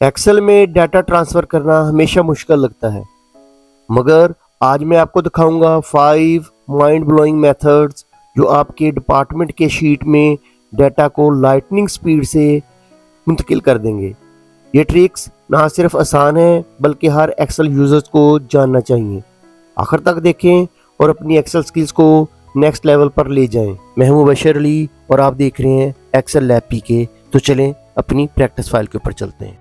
Excel में data transfer करना हमेशा मुश्किल लगता है, मगर आज मैं आपको दिखाऊंगा 5 माइंड ब्लोइंग मेथड्स जो आपके डिपार्टमेंट के शीट में डाटा को लाइटनिंग स्पीड से मुंतकिल कर देंगे। ये ट्रिक्स ना सिर्फ आसान है बल्कि हर एक्सेल यूज़र्स को जानना चाहिए। आखिर तक देखें और अपनी एक्सेल स्किल्स को नेक्स्ट लेवल पर ले जाएं। मैं हूं मुबशर अली और आप देख रहे हैं एक्सेल लैब पीके। तो चलें अपनी प्रैक्टिस फाइल के ऊपर चलते हैं।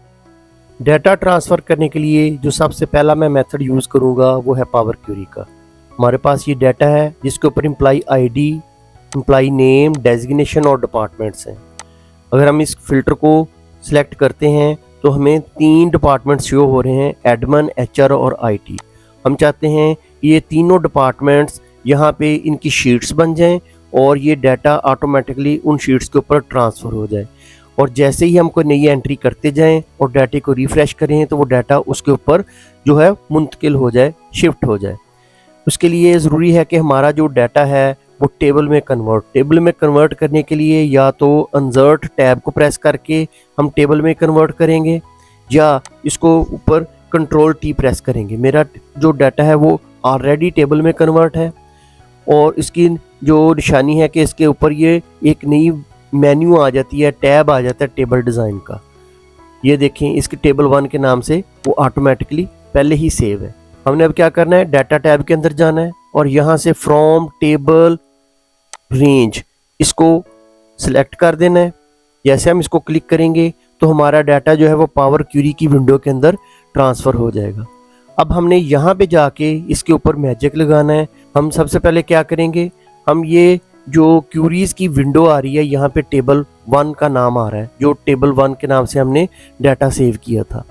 डाटा ट्रांसफ़र करने के लिए जो सबसे पहला मैं मेथड यूज़ करूँगा वो है पावर क्वेरी का। हमारे पास ये डाटा है जिसके ऊपर employee ID, employee name, designation और डिपार्टमेंट्स हैं। अगर हम इस फिल्टर को सिलेक्ट करते हैं तो हमें 3 डिपार्टमेंट्स शो हो रहे हैं, एडमिन, एचआर और आईटी। हम चाहते हैं ये तीनों डिपार्टमेंट्स यहाँ पे इनकी शीट्स बन जाएं और ये डाटा ऑटोमेटिकली उन शीट्स के ऊपर ट्रांसफ़र हो जाए। और जैसे ही हम कोई नई एंट्री करते जाएं और डाटे को रिफ़्रेश करें तो वो डाटा उसके ऊपर जो है मुंतकिल हो जाए, शिफ्ट हो जाए। उसके लिए ज़रूरी है कि हमारा जो डाटा है वो टेबल में कन्वर्ट करने के लिए या तो इंसर्ट टैब को प्रेस करके हम टेबल में कन्वर्ट करेंगे या इसको ऊपर कंट्रोल टी प्रेस करेंगे। मेरा जो डाटा है वो ऑलरेडी टेबल में कन्वर्ट है और इसकी जो निशानी है कि इसके ऊपर ये एक नई मेन्यू आ जाती है, टैब आ जाता है टेबल डिज़ाइन का। ये देखें इसके टेबल 1 के नाम से वो ऑटोमेटिकली पहले ही सेव है। हमने अब क्या करना है, डाटा टैब के अंदर जाना है और यहाँ से फ्रॉम टेबल रेंज इसको सिलेक्ट कर देना है। जैसे हम इसको क्लिक करेंगे तो हमारा डाटा जो है वो पावर क्वेरी की विंडो के अंदर ट्रांसफ़र हो जाएगा। अब हमने यहाँ पे जाके इसके ऊपर मैजिक लगाना है। हम सबसे पहले क्या करेंगे, हम ये जो क्यूरीज की विंडो आ रही है यहाँ पे टेबल 1 का नाम आ रहा है, जो टेबल 1 के नाम से हमने डाटा सेव किया था।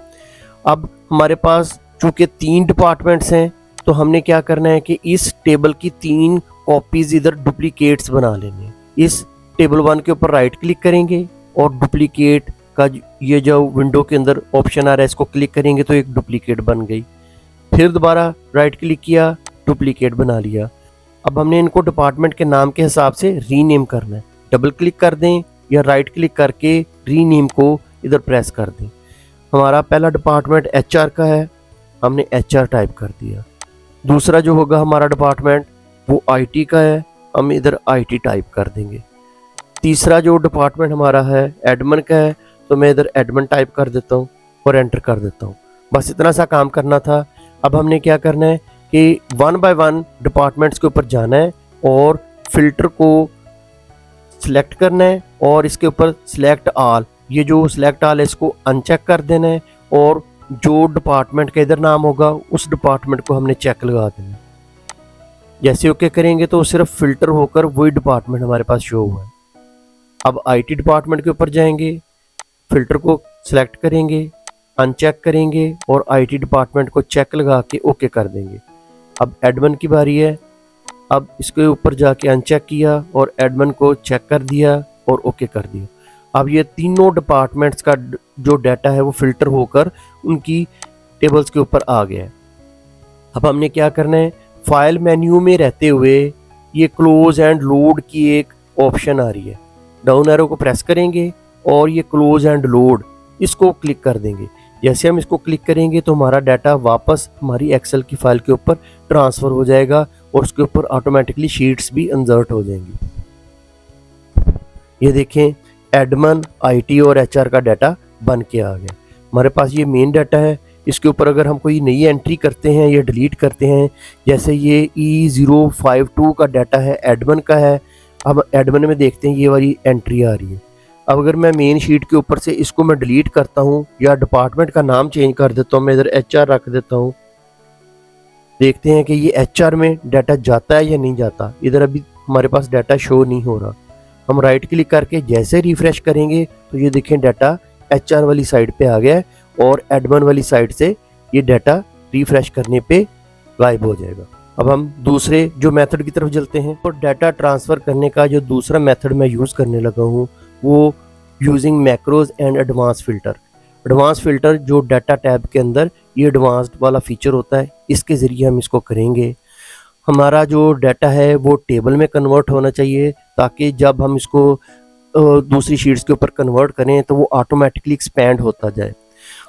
अब हमारे पास चूँकि 3 डिपार्टमेंट्स हैं तो हमने क्या करना है कि इस टेबल की 3 कॉपीज इधर डुप्लीकेट्स बना लेने। इस टेबल 1 के ऊपर राइट क्लिक करेंगे और डुप्लीकेट का ये जो विंडो के अंदर ऑप्शन आ रहा है इसको क्लिक करेंगे तो एक डुप्लीकेट बन गई। फिर दोबारा राइट क्लिक किया, डुप्लीकेट बना लिया। अब हमने इनको डिपार्टमेंट के नाम के हिसाब से रीनेम करना है। डबल क्लिक कर दें या राइट क्लिक करके रीनेम को इधर प्रेस कर दें। हमारा पहला डिपार्टमेंट एचआर का है, हमने एचआर टाइप कर दिया। दूसरा जो होगा हमारा डिपार्टमेंट वो आईटी का है, हम इधर आईटी टाइप कर देंगे। तीसरा जो डिपार्टमेंट हमारा है एडमिन का है तो मैं इधर एडमिन टाइप कर देता हूँ और एंटर कर देता हूँ। बस इतना सा काम करना था। अब हमने क्या करना है कि 1 बाय 1 डिपार्टमेंट्स के ऊपर जाना है और फिल्टर को सिलेक्ट करना है और इसके ऊपर सिलेक्ट ऑल, ये जो सिलेक्ट ऑल है इसको अनचेक कर देना है और जो डिपार्टमेंट का इधर नाम होगा उस डिपार्टमेंट को हमने चेक लगा देना है। जैसे ओके करेंगे तो सिर्फ फिल्टर होकर वही डिपार्टमेंट हमारे पास शो हुआ है। अब आईटी डिपार्टमेंट के ऊपर जाएंगे, फिल्टर को सिलेक्ट करेंगे, अनचेक करेंगे और आईटी डिपार्टमेंट को चेक लगा के ओके कर देंगे। अब एडमिन की बारी है। अब इसके ऊपर जाके अनचेक किया और एडमिन को चेक कर दिया और ओके कर दिया। अब ये तीनों डिपार्टमेंट्स का जो डाटा है वो फिल्टर होकर उनकी टेबल्स के ऊपर आ गया है। अब हमने क्या करना है, फाइल मेन्यू में रहते हुए ये क्लोज एंड लोड की एक ऑप्शन आ रही है, डाउन एरो को प्रेस करेंगे और ये क्लोज एंड लोड इसको क्लिक कर देंगे। जैसे हम इसको क्लिक करेंगे तो हमारा डाटा वापस हमारी एक्सेल की फाइल के ऊपर ट्रांसफ़र हो जाएगा और उसके ऊपर ऑटोमेटिकली शीट्स भी इंसर्ट हो जाएंगी। ये देखें एडमिन, आईटी और एचआर का डाटा बन के आ गया। हमारे पास ये मेन डाटा है। इसके ऊपर अगर हम कोई नई एंट्री करते हैं या डिलीट करते हैं, जैसे ये E052 का डाटा है, एडमिन का है। अब एडमिन में देखते हैं ये वाली एंट्री आ रही है। अब अगर मैं मेन शीट के ऊपर से इसको मैं डिलीट करता हूँ या डिपार्टमेंट का नाम चेंज कर देता हूँ, मैं इधर एचआर रख देता हूँ, देखते हैं कि ये एचआर में डाटा जाता है या नहीं जाता। इधर अभी हमारे पास डाटा शो नहीं हो रहा। हम राइट क्लिक करके जैसे रिफ्रेश करेंगे तो ये देखें डाटा एचआर वाली साइड पे आ गया है और एडमिन वाली साइड से ये डाटा रिफ्रेश करने पे गायब हो जाएगा। अब हम दूसरे जो मेथड की तरफ चलते हैं। और डाटा ट्रांसफ़र करने का जो दूसरा मेथड मैं यूज़ करने लगा हूँ वो using macros and advance filter. Advance filter जो डाटा टैब के अंदर ये एडवांस्ड वाला फीचर होता है, इसके ज़रिए हम इसको करेंगे। हमारा जो डाटा है वो टेबल में कन्वर्ट होना चाहिए ताकि जब हम इसको दूसरी शीट्स के ऊपर कन्वर्ट करें तो वो ऑटोमेटिकली एक्सपैंड होता जाए।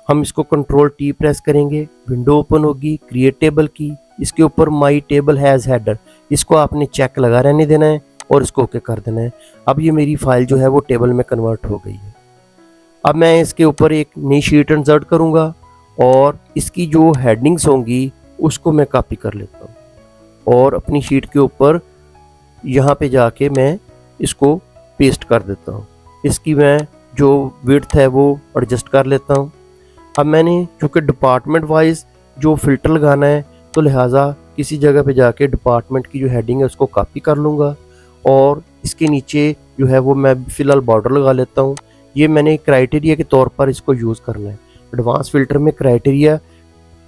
हम इसको कंट्रोल टी प्रेस करेंगे, विंडो ओपन होगी, क्रिएट टेबल की, इसके ऊपर माई टेबल हैज़ हेडर, इसको आपने चेक लगा रहने देना है और इसको ओके कर देना है। अब ये मेरी फाइल जो है वो टेबल में कन्वर्ट हो गई है। अब मैं इसके ऊपर एक नई शीट इंसर्ट करूँगा और इसकी जो हेडिंग्स होंगी उसको मैं कॉपी कर लेता हूँ और अपनी शीट के ऊपर यहाँ पे जाके मैं इसको पेस्ट कर देता हूँ। इसकी मैं जो विड्थ है वो एडजस्ट कर लेता हूँ। अब मैंने चूँकि डिपार्टमेंट वाइज जो फ़िल्टर लगाना है तो लिहाजा किसी जगह पे जाके डिपार्टमेंट की जो हेडिंग है उसको कॉपी कर लूँगा और इसके नीचे जो है वो मैं फ़िलहाल बॉर्डर लगा लेता हूँ। ये मैंने क्राइटेरिया के तौर पर इसको यूज़ करना है। एडवांस फ़िल्टर में क्राइटेरिया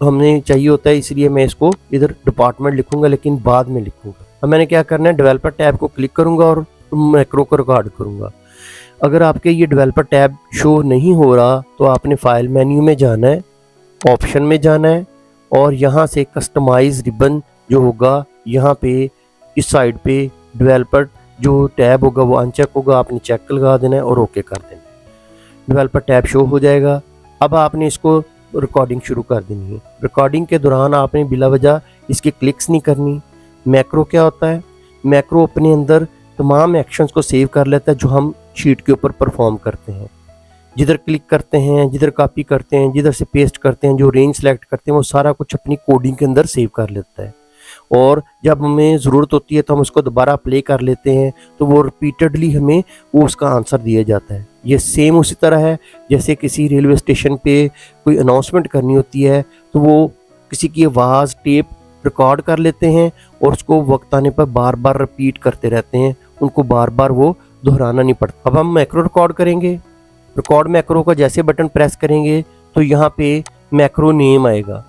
हमें चाहिए होता है, इसलिए मैं इसको इधर डिपार्टमेंट लिखूँगा लेकिन बाद में लिखूँगा। अब मैंने क्या करना है, डेवलपर टैब को क्लिक करूँगा और मैक्रो को रिकॉर्ड करूँगा। अगर आपके ये डेवलपर टैब शो नहीं हो रहा तो आपने फाइल मेन्यू में जाना है, ऑप्शन में जाना है और यहाँ से कस्टमाइज रिबन जो होगा यहाँ पे इस साइड पे डेवलपर जो टैब होगा वो अनचेक होगा, आपने चेक लगा देना है और ओके कर देना है। डेवलपर टैब शो हो जाएगा। अब आपने इसको रिकॉर्डिंग शुरू कर देनी है। रिकॉर्डिंग के दौरान आपने बिला वजह इसकी क्लिक्स नहीं करनी। मैक्रो क्या होता है, मैक्रो अपने अंदर तमाम एक्शंस को सेव कर लेता है जो हम शीट के ऊपर परफॉर्म करते हैं। जिधर क्लिक करते हैं, जिधर कॉपी करते हैं, जिधर से पेस्ट करते हैं, जो रेंज सेलेक्ट करते हैं वो सारा कुछ अपनी कोडिंग के अंदर सेव कर लेता है और जब हमें ज़रूरत होती है तो हम उसको दोबारा प्ले कर लेते हैं तो वो रिपीटेडली हमें वो उसका आंसर दिया जाता है। ये सेम उसी तरह है जैसे किसी रेलवे स्टेशन पे कोई अनाउंसमेंट करनी होती है तो वो किसी की आवाज़ टेप रिकॉर्ड कर लेते हैं और उसको वक्त आने पर बार बार रिपीट करते रहते हैं, उनको बार बार वो दोहराना नहीं पड़ता। अब हम मैक्रो रिकॉर्ड करेंगे। रिकॉर्ड मैक्रो का जैसे बटन प्रेस करेंगे तो यहाँ पे मैक्रो नेम आएगा।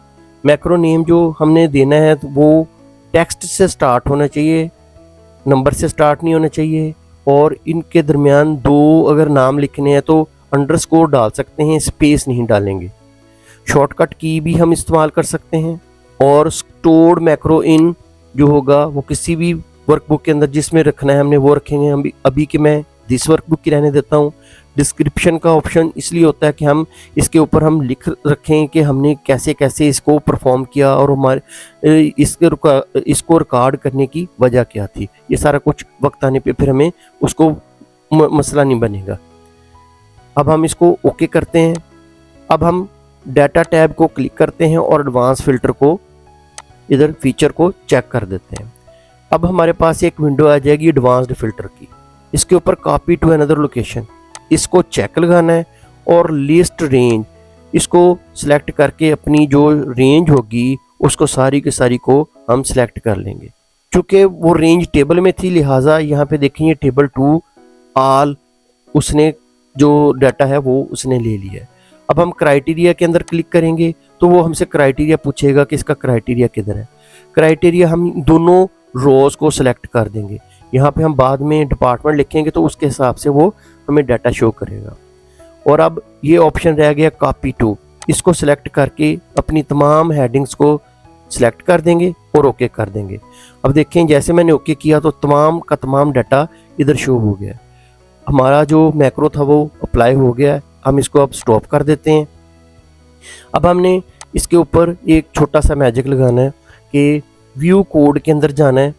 मैक्रो नेम जो हमने देना है तो वो टेक्स्ट से स्टार्ट होना चाहिए, नंबर से स्टार्ट नहीं होना चाहिए और इनके दरमियान दो अगर नाम लिखने हैं तो अंडरस्कोर डाल सकते हैं, स्पेस नहीं डालेंगे। शॉर्टकट की भी हम इस्तेमाल कर सकते हैं और स्टोर्ड मैक्रो इन जो होगा वो किसी भी वर्कबुक के अंदर जिसमें रखना है हमने वो रखेंगे। हम अभी कि मैं दिस वर्कबुक की रहने देता हूँ। डिस्क्रिप्शन का ऑप्शन इसलिए होता है कि हम इसके ऊपर हम लिख रखें कि हमने कैसे कैसे इसको परफॉर्म किया और हमारे इसको रिकॉर्ड करने की वजह क्या थी। ये सारा कुछ वक्त आने पे फिर हमें उसको मसला नहीं बनेगा। अब हम इसको ओके करते हैं। अब हम डाटा टैब को क्लिक करते हैं और एडवांस फ़िल्टर को इधर फीचर को चेक कर देते हैं। अब हमारे पास एक विंडो आ जाएगी एडवांस्ड फ़िल्टर की। इसके ऊपर कॉपी टू अनदर लोकेशन, इसको चेक लगाना है और लिस्ट रेंज इसको सिलेक्ट करके अपनी जो रेंज होगी उसको सारी की सारी को हम सिलेक्ट कर लेंगे। चूँकि वो रेंज टेबल में थी लिहाजा यहाँ पे देखेंगे टेबल टू ऑल उसने जो डाटा है वो उसने ले लिया है। अब हम क्राइटेरिया के अंदर क्लिक करेंगे तो वो हमसे क्राइटेरिया पूछेगा कि इसका क्राइटेरिया किधर है। क्राइटेरिया हम दोनों रोज को सिलेक्ट कर देंगे। यहाँ पे हम बाद में डिपार्टमेंट लिखेंगे तो उसके हिसाब से वो हमें डाटा शो करेगा। और अब ये ऑप्शन रह गया कॉपी टू, इसको सिलेक्ट करके अपनी तमाम हेडिंग्स को सिलेक्ट कर देंगे और ओके कर देंगे। अब देखें जैसे मैंने ओके किया तो तमाम का तमाम डाटा इधर शो हो गया। हमारा जो मैक्रो था वो अप्लाई हो गया। हम इसको अब स्टॉप कर देते हैं। अब हमने इसके ऊपर एक छोटा सा मैजिक लगाना है कि व्यू कोड के अंदर जाना है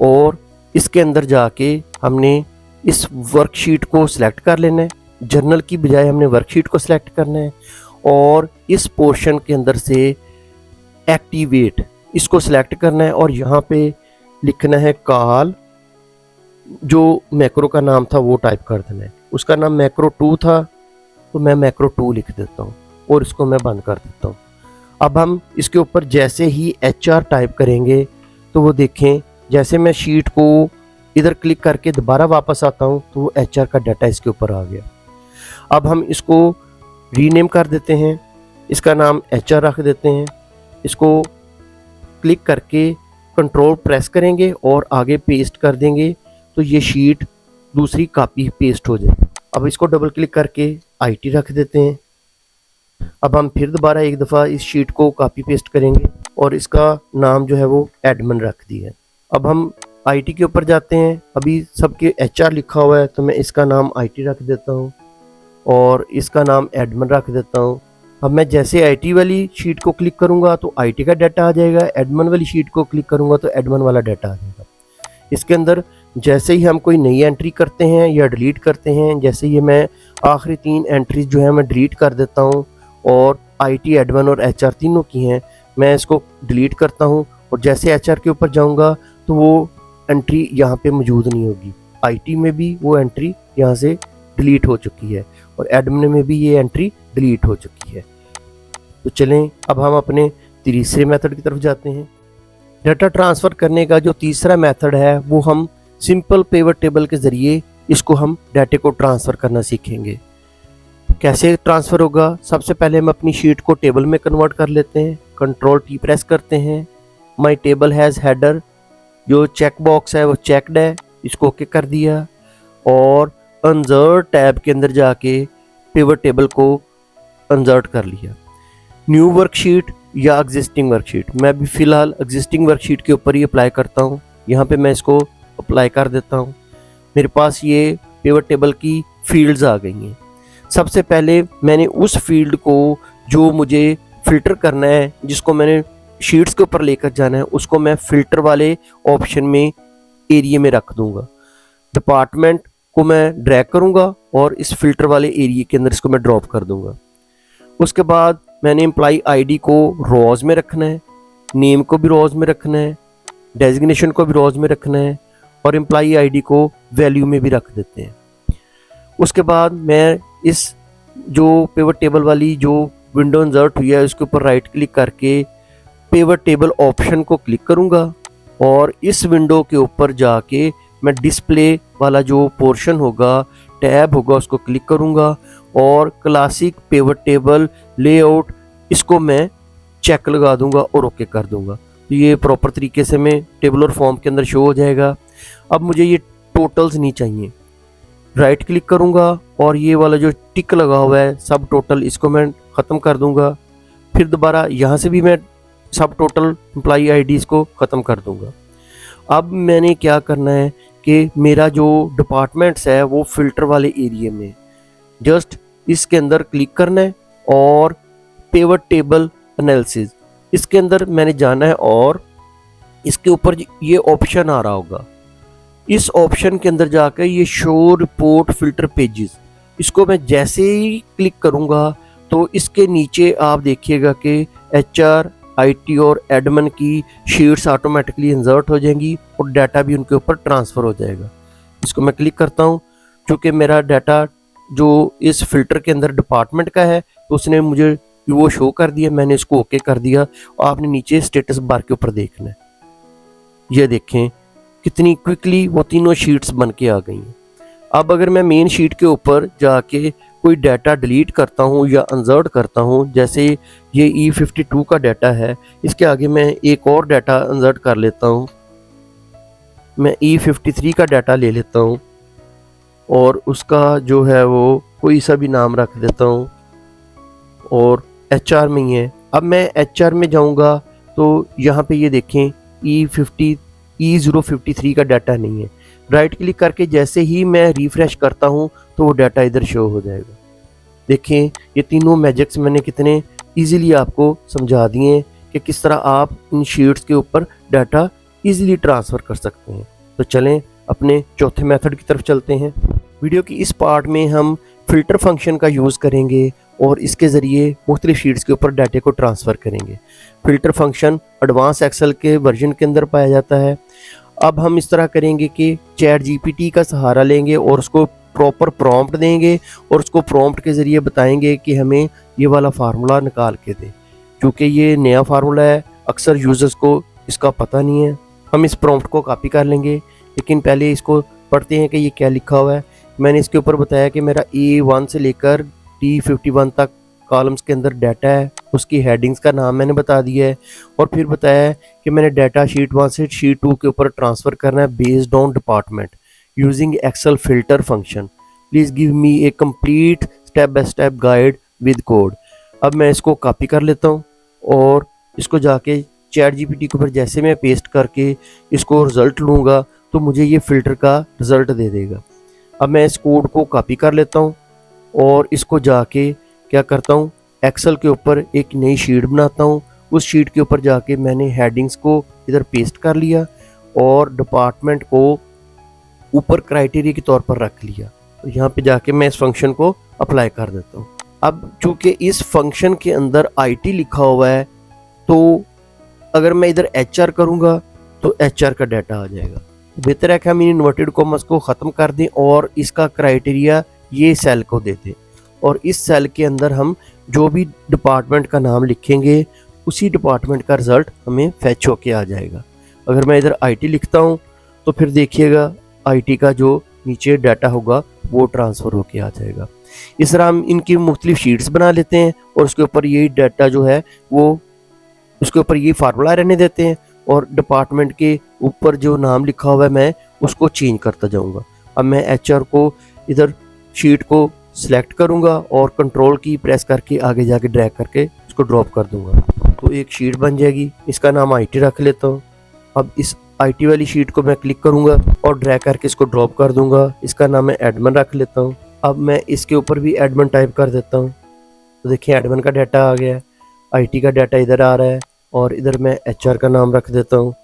और इसके अंदर जाके हमने इस वर्कशीट को सिलेक्ट कर लेना है। जर्नल की बजाय हमने वर्कशीट को सिलेक्ट करना है और इस पोर्शन के अंदर से एक्टिवेट इसको सिलेक्ट करना है और यहाँ पे लिखना है कॉल, जो मैक्रो का नाम था वो टाइप कर देना है। उसका नाम मैक्रो 2 था तो मैं मैक्रो 2 लिख देता हूँ और इसको मैं बंद कर देता हूँ। अब हम इसके ऊपर जैसे ही HR टाइप करेंगे तो वो देखें जैसे मैं शीट को इधर क्लिक करके दोबारा वापस आता हूँ तो वो HR का डाटा इसके ऊपर आ गया। अब हम इसको रीनेम कर देते हैं, इसका नाम HR रख देते हैं। इसको क्लिक करके कंट्रोल प्रेस करेंगे और आगे पेस्ट कर देंगे तो ये शीट दूसरी कॉपी पेस्ट हो जाए। अब इसको डबल क्लिक करके IT रख देते हैं। अब हम फिर दोबारा एक दफ़ा इस शीट को कॉपी पेस्ट करेंगे और इसका नाम जो है वो एडमिन रख दिया है। अब हम IT के ऊपर जाते हैं। अभी सबके HR लिखा हुआ है तो मैं इसका नाम IT रख देता हूँ और इसका नाम एडमिन रख देता हूँ। अब मैं जैसे आईटी वाली शीट को क्लिक करूँगा तो आईटी का डाटा आ जाएगा, एडमिन वाली शीट को क्लिक करूँगा तो एडमिन वाला डाटा आ जाएगा। इसके अंदर जैसे ही हम कोई नई एंट्री करते हैं या डिलीट करते हैं, जैसे ये मैं आखिरी 3 एंट्रीज जो है मैं डिलीट कर देता हूँ और आईटी, एडमिन और एचआर तीनों की हैं, मैं इसको डिलीट करता हूँ और जैसे एचआर के ऊपर जाऊँगा तो वो एंट्री यहाँ पे मौजूद नहीं होगी। आईटी में भी वो एंट्री यहाँ से डिलीट हो चुकी है और एडमिन में भी ये एंट्री डिलीट हो चुकी है। तो चलें अब हम अपने तीसरे मेथड की तरफ जाते हैं। डाटा ट्रांसफ़र करने का जो तीसरा मेथड है वो हम सिंपल पिवट टेबल के ज़रिए इसको हम डाटे को ट्रांसफ़र करना सीखेंगे। कैसे ट्रांसफ़र होगा? सबसे पहले हम अपनी शीट को टेबल में कन्वर्ट कर लेते हैं। कंट्रोल टी प्रेस करते हैं। माई टेबल हैज़ हेडर, जो चेक बॉक्स है वो चेकड है, इसको ओके कर दिया और इंसर्ट टैब के अंदर जाके पिवट टेबल को इंसर्ट कर लिया। न्यू वर्कशीट या एग्जिस्टिंग वर्कशीट, मैं भी फ़िलहाल एग्जिस्टिंग वर्कशीट के ऊपर ही अप्लाई करता हूँ। यहाँ पे मैं इसको अप्लाई कर देता हूँ। मेरे पास ये पिवट टेबल की फील्ड्स आ गई हैं। सबसे पहले मैंने उस फील्ड को जो मुझे फ़िल्टर करना है, जिसको मैंने शीट्स के ऊपर लेकर जाना है, उसको मैं फ़िल्टर वाले ऑप्शन में एरिया में रख दूँगा। डिपार्टमेंट को मैं ड्रैग करूँगा और इस फ़िल्टर वाले एरिया के अंदर इसको मैं ड्रॉप कर दूँगा। उसके बाद मैंने एम्प्लॉई आईडी को रोज़ में रखना है, नेम को भी रोज़ में रखना है, डेजिग्नेशन को भी रोज़ में रखना है और एम्प्लॉई आईडी को वैल्यू में भी रख देते हैं। उसके बाद मैं इस जो पिवट टेबल वाली जो विंडो इंसर्ट हुई है उसके ऊपर राइट क्लिक करके पिवट टेबल ऑप्शन को क्लिक करूँगा और इस विंडो के ऊपर जाके मैं डिस्प्ले वाला जो पोर्शन होगा, टैब होगा, उसको क्लिक करूँगा और क्लासिक पिवट टेबल लेआउट इसको मैं चेक लगा दूंगा और ओके कर दूंगा। तो ये प्रॉपर तरीके से मैं टेबल और फॉर्म के अंदर शो हो जाएगा। अब मुझे ये टोटल्स नहीं चाहिए, राइट क्लिक करूंगा और ये वाला जो टिक लगा हुआ है सब टोटल, इसको मैं ख़त्म कर दूंगा। फिर दोबारा यहाँ से भी मैं सब टोटल एम्प्लॉई आईडीज़ को ख़त्म कर दूंगा। अब मैंने क्या करना है कि मेरा जो डिपार्टमेंट्स है वो फ़िल्टर वाले एरिया में जस्ट इसके अंदर क्लिक करना है और पिवट टेबल एनालिसिस इसके अंदर मैंने जाना है और इसके ऊपर ये ऑप्शन आ रहा होगा। इस ऑप्शन के अंदर जाकर ये शो रिपोर्ट फिल्टर पेजेस, इसको मैं जैसे ही क्लिक करूँगा तो इसके नीचे आप देखिएगा कि एचआर, आईटी और एडमिन की शीट्स ऑटोमेटिकली इंसर्ट हो जाएंगी और डाटा भी उनके ऊपर ट्रांसफ़र हो जाएगा। इसको मैं क्लिक करता हूँ। चूँकि मेरा डाटा जो इस फिल्टर के अंदर डिपार्टमेंट का है तो उसने मुझे वो शो कर दिया, मैंने इसको ओके कर दिया और आपने नीचे स्टेटस बार के ऊपर देखना है। ये देखें कितनी क्विकली वो तीनों शीट्स बन के आ गई हैं। अब अगर मैं मेन शीट के ऊपर जाके कोई डाटा डिलीट करता हूँ या इंसर्ट करता हूँ, जैसे ये E52 का डाटा है, इसके आगे मैं एक और डाटा इंसर्ट कर लेता हूँ। मैं E53 का डाटा ले लेता हूँ और उसका जो है वो कोई सा भी नाम रख देता हूँ और एचआर में ही है। अब मैं एचआर में जाऊँगा तो यहाँ पे ये देखें E053 का डाटा नहीं है। राइट क्लिक करके जैसे ही मैं रिफ़्रेश करता हूँ तो वो डाटा इधर शो हो जाएगा। देखें ये तीनों मैजिक्स मैंने कितने इजीली आपको समझा दिए हैं कि किस तरह आप इन शीट्स के ऊपर डाटा इजीली ट्रांसफ़र कर सकते हैं। तो चलें अपने चौथे मेथड की तरफ चलते हैं। वीडियो की इस पार्ट में हम फ़िल्टर फंक्शन का यूज़ करेंगे और इसके ज़रिए मुख्तलिफ शीट्स के ऊपर डाटे को ट्रांसफ़र करेंगे। फ़िल्टर फंक्शन एडवांस एक्सेल के वर्जन के अंदर पाया जाता है। अब हम इस तरह करेंगे कि चैट जीपीटी का सहारा लेंगे और उसको प्रॉपर प्रॉम्प्ट देंगे और उसको प्रॉम्प्ट के ज़रिए बताएंगे कि हमें ये वाला फार्मूला निकाल के दे। क्योंकि ये नया फार्मूला है, अक्सर यूज़र्स को इसका पता नहीं है। हम इस प्रॉम्प्ट को कॉपी कर लेंगे, लेकिन पहले इसको पढ़ते हैं कि ये क्या लिखा हुआ है। मैंने इसके ऊपर बताया कि मेरा A1 से लेकर T51 तक कॉलम्स के अंदर डाटा है, उसकी हेडिंग्स का नाम मैंने बता दिया है और फिर बताया है कि मैंने डाटा शीट 1 से शीट 2 के ऊपर ट्रांसफ़र करना है based on department using Excel filter function. Please give me a complete step by step guide with code. अब मैं इसको कॉपी कर लेता हूँ और इसको जाके चैट जीपीटी के ऊपर जैसे मैं पेस्ट करके इसको रिज़ल्ट लूँगा तो मुझे ये फ़िल्टर का रिज़ल्ट दे देगा। अब मैं इस कोड को कॉपी कर लेता हूँ और इसको जाके क्या करता हूँ, एक्सेल के ऊपर एक नई शीट बनाता हूँ। उस शीट के ऊपर जाके मैंने हेडिंग्स को इधर पेस्ट कर लिया और डिपार्टमेंट को ऊपर क्राइटेरिया के तौर पर रख लिया। तो यहाँ पे जाके मैं इस फंक्शन को अप्लाई कर देता हूँ। अब चूंकि इस फंक्शन के अंदर IT लिखा हुआ है, तो अगर मैं इधर HR करूँगा तो HR का डाटा आ जाएगा। बेहतर है कि हम इन इन्वर्टेड कॉमर्स को ख़त्म कर दें और इसका क्राइटेरिया ये सेल को दे दें, और इस सेल के अंदर हम जो भी डिपार्टमेंट का नाम लिखेंगे उसी डिपार्टमेंट का रिजल्ट हमें फैच होके आ जाएगा। अगर मैं इधर IT लिखता हूँ तो फिर देखिएगा IT का जो नीचे डाटा होगा वो ट्रांसफ़र होके आ जाएगा। इस तरह हम इनकी मुख्तलिफ शीट्स बना लेते हैं और उसके ऊपर यही डाटा जो है वो उसके ऊपर ये फार्मूला रहने देते हैं, और डिपार्टमेंट के ऊपर जो नाम लिखा हुआ है मैं उसको चेंज करता जाऊंगा। अब मैं HR को इधर शीट को सिलेक्ट करूंगा और कंट्रोल की प्रेस करके आगे जाके ड्रैग करके उसको ड्रॉप कर दूंगा, तो एक शीट बन जाएगी। इसका नाम IT रख लेता हूँ। अब इस IT वाली शीट को मैं क्लिक करूंगा और ड्रैग करके इसको ड्रॉप कर दूंगा। इसका नाम मैं एडमिन रख लेता हूँ। अब मैं इसके ऊपर भी एडमिन टाइप कर देता हूँ, तो देखिए एडमिन का डाटा आ गया है, IT का डाटा इधर आ रहा है और इधर मैं HR का नाम रख देता हूँ।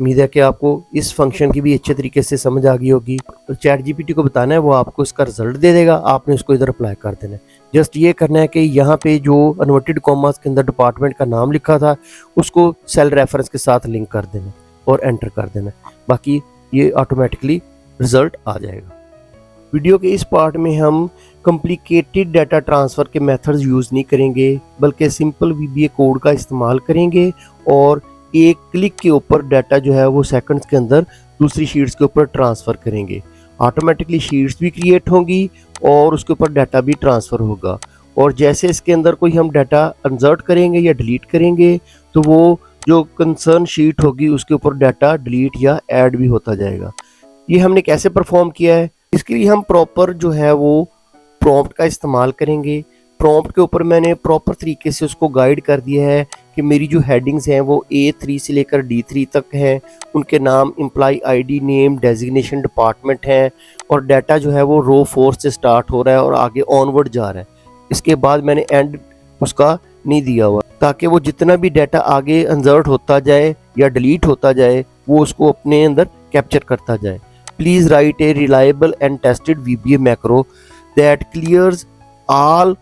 उम्मीद है कि आपको इस फंक्शन की भी अच्छे तरीके से समझ आ गई होगी। तो ChatGPT को बताना है, वो आपको इसका रिजल्ट दे देगा, आपने उसको इधर अप्लाई कर देना है। जस्ट ये करना है कि यहाँ पे जो इन्वर्टेड कॉमास के अंदर डिपार्टमेंट का नाम लिखा था उसको सेल रेफरेंस के साथ लिंक कर देना और एंटर कर देना, बाकी ये ऑटोमेटिकली रिजल्ट आ जाएगा। वीडियो के इस पार्ट में हम कॉम्प्लिकेटेड डाटा ट्रांसफ़र के मेथड्स यूज़ नहीं करेंगे, बल्कि सिंपल VBA कोड का इस्तेमाल करेंगे और एक क्लिक के ऊपर डाटा जो है वो सेकंड्स के अंदर दूसरी शीट्स के ऊपर ट्रांसफ़र करेंगे। ऑटोमेटिकली शीट्स भी क्रिएट होंगी और उसके ऊपर डाटा भी ट्रांसफ़र होगा, और जैसे इसके अंदर कोई हम डाटा इंसर्ट करेंगे या डिलीट करेंगे तो वो जो कंसर्न शीट होगी उसके ऊपर डाटा डिलीट या ऐड भी होता जाएगा। ये हमने कैसे परफॉर्म किया है, इसके लिए हम प्रॉपर जो है वो प्रॉम्प्ट का इस्तेमाल करेंगे। प्रॉम्प्ट के ऊपर मैंने प्रॉपर तरीके से उसको गाइड कर दिया है कि मेरी जो हेडिंग्स हैं वो A3 से लेकर D3 तक हैं, उनके नाम, employee ID, name, designation, department हैं, और डाटा जो है वो रो 4 से स्टार्ट हो रहा है और आगे ऑनवर्ड जा रहा है। इसके बाद मैंने एंड उसका नहीं दिया हुआ, ताकि वो जितना भी डाटा आगे इंसर्ट होता जाए या डिलीट होता जाए वो उसको अपने अंदर कैप्चर करता जाए। Please write a reliable and tested VBA macro that clears all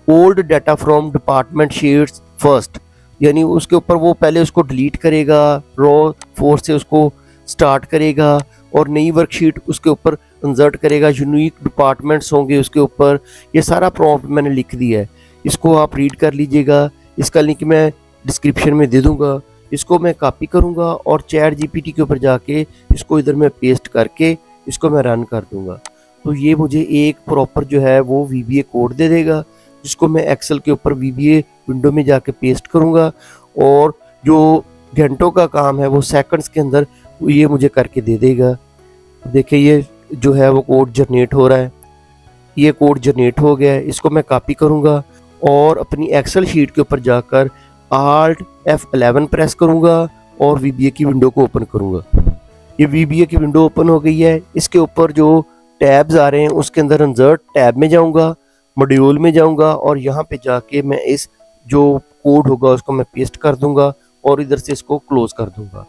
old data from department sheets first, यानी उसके ऊपर वो पहले उसको डिलीट करेगा, रो 4 से उसको स्टार्ट करेगा और नई वर्कशीट उसके ऊपर इंसर्ट करेगा, यूनिक डिपार्टमेंट्स होंगे उसके ऊपर। ये सारा प्रॉम्प्ट मैंने लिख दिया है, इसको आप रीड कर लीजिएगा। इसका लिंक मैं डिस्क्रिप्शन में दे दूंगा। इसको मैं कॉपी करूंगा और ChatGPT के ऊपर जाके इसको इधर मैं पेस्ट करके इसको मैं रन कर दूंगा, तो ये मुझे एक प्रॉपर जो है वो VBA कोड दे देगा, जिसको मैं एक्सेल के ऊपर VBA विंडो में जाके पेस्ट करूंगा, और जो घंटों का काम है वो सेकंड्स के अंदर ये मुझे करके दे देगा। देखिए ये जो है वो कोड जनरेट हो रहा है, ये कोड जनरेट हो गया है। इसको मैं कॉपी करूंगा और अपनी एक्सेल शीट के ऊपर जाकर Alt F11 प्रेस करूंगा और VBA की विंडो को ओपन करूंगा। ये VBA की विंडो ओपन हो गई है। इसके ऊपर जो टैब्स आ रहे हैं उसके अंदर इंसर्ट टैब में जाऊंगा, मॉड्यूल में जाऊंगा और यहाँ पे जाके मैं इस जो कोड होगा उसको मैं पेस्ट कर दूंगा और इधर से इसको क्लोज कर दूंगा।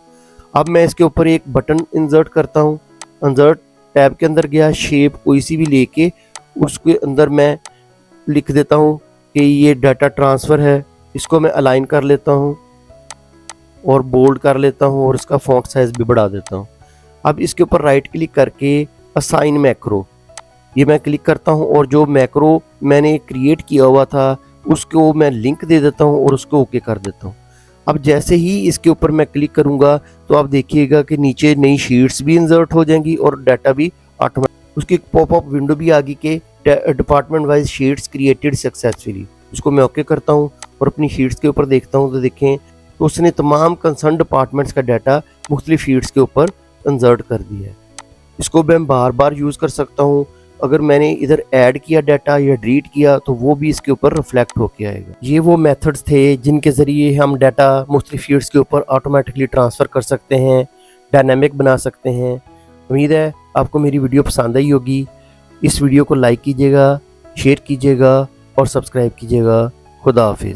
अब मैं इसके ऊपर एक बटन इंसर्ट करता हूँ। इंसर्ट टैब के अंदर गया, शेप कोई सी भी लेके उसके अंदर मैं लिख देता हूँ कि ये डाटा ट्रांसफ़र है। इसको मैं अलाइन कर लेता हूँ और बोल्ड कर लेता हूँ और इसका फॉन्ट साइज भी बढ़ा देता हूँ। अब इसके ऊपर राइट क्लिक करके असाइन मैक्रो, ये मैं क्लिक करता हूँ और जो मैक्रो मैंने क्रिएट किया हुआ था उसको मैं लिंक दे देता हूँ और उसको ओके कर देता हूँ। अब जैसे ही इसके ऊपर मैं क्लिक करूँगा तो आप देखिएगा कि नीचे नई शीट्स भी इंसर्ट हो जाएंगी और डाटा भी ऑटोमेटिक, उसकी पॉपअप विंडो भी आ गई कि department wise sheets created successfully. इसको मैं ओके करता हूँ और अपनी शीट्स के ऊपर देखता हूँ तो देखें तो उसने तमाम कंसर्न डिपार्टमेंट्स का डाटा मुख्तलिफ शीट्स के ऊपर इंसर्ट कर दिया है। इसको मैं बार बार यूज़ कर सकता हूँ। अगर मैंने इधर ऐड किया डाटा या डिलीट किया तो वो भी इसके ऊपर रिफ्लेक्ट होके आएगा। ये वो मेथड्स थे जिनके ज़रिए हम डाटा मुख्तलिफ शीट्स के ऊपर ऑटोमेटिकली ट्रांसफ़र कर सकते हैं, डायनामिक बना सकते हैं। उम्मीद है आपको मेरी वीडियो पसंद आई होगी। इस वीडियो को लाइक कीजिएगा, शेयर कीजिएगा और सब्सक्राइब कीजिएगा। खुदा हाफिज़।